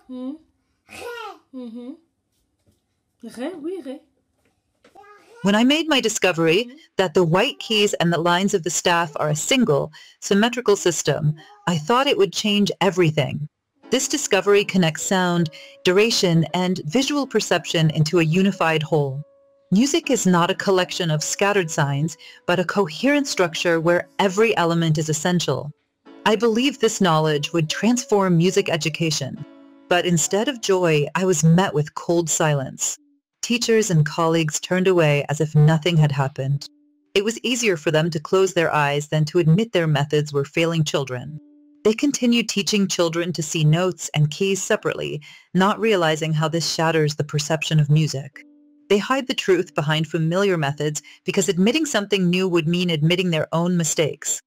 Mhm. Mhm. Ré, oui, ré. When I made my discovery that the white keys and the lines of the staff are a single, symmetrical system, I thought it would change everything. This discovery connects sound, duration, and visual perception into a unified whole. Music is not a collection of scattered signs, but a coherent structure where every element is essential. I believed this knowledge would transform music education, but instead of joy, I was met with cold silence. Teachers and colleagues turned away as if nothing had happened. It was easier for them to close their eyes than to admit their methods were failing children. They continued teaching children to see notes and keys separately, not realizing how this shatters the perception of music. They hide the truth behind familiar methods because admitting something new would mean admitting their own mistakes.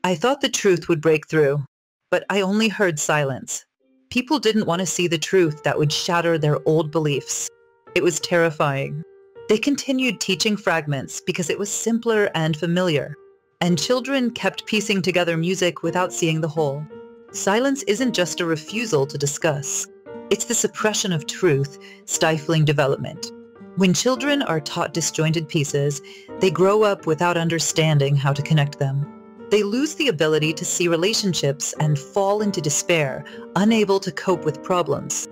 I thought the truth would break through, but I only heard silence. People didn't want to see the truth that would shatter their old beliefs. It was terrifying. They continued teaching fragments because it was simpler and familiar, and children kept piecing together music without seeing the whole. Silence isn't just a refusal to discuss. It's the suppression of truth, stifling development. When children are taught disjointed pieces, they grow up without understanding how to connect them. They lose the ability to see relationships and fall into despair, unable to cope with problems.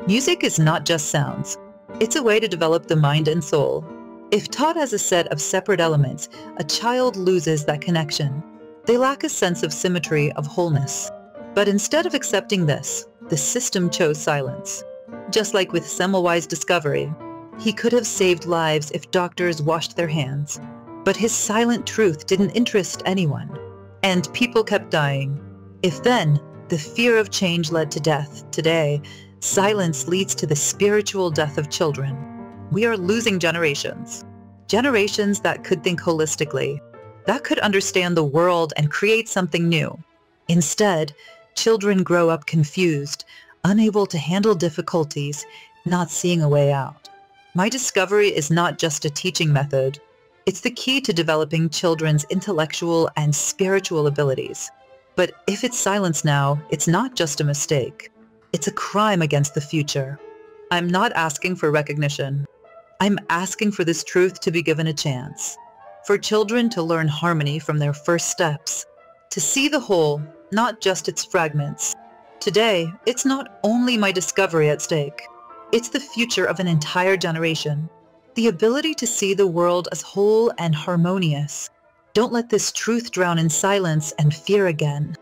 Music is not just sounds. It's a way to develop the mind and soul. If taught as a set of separate elements, a child loses that connection. They lack a sense of symmetry, of wholeness. But instead of accepting this, the system chose silence. Just like with Semmelweis' discovery, he could have saved lives if doctors washed their hands. But his silent truth didn't interest anyone, and people kept dying. If then, the fear of change led to death, today, silence leads to the spiritual death of children. We are losing generations. Generations that could think holistically, that could understand the world and create something new. Instead, children grow up confused, unable to handle difficulties, not seeing a way out. My discovery is not just a teaching method. It's the key to developing children's intellectual and spiritual abilities. But if it's silenced now, it's not just a mistake. It's a crime against the future. I'm not asking for recognition. I'm asking for this truth to be given a chance. For children to learn harmony from their first steps. To see the whole, not just its fragments. Today, it's not only my discovery at stake. It's the future of an entire generation. The ability to see the world as whole and harmonious. Don't let this truth drown in silence and fear again.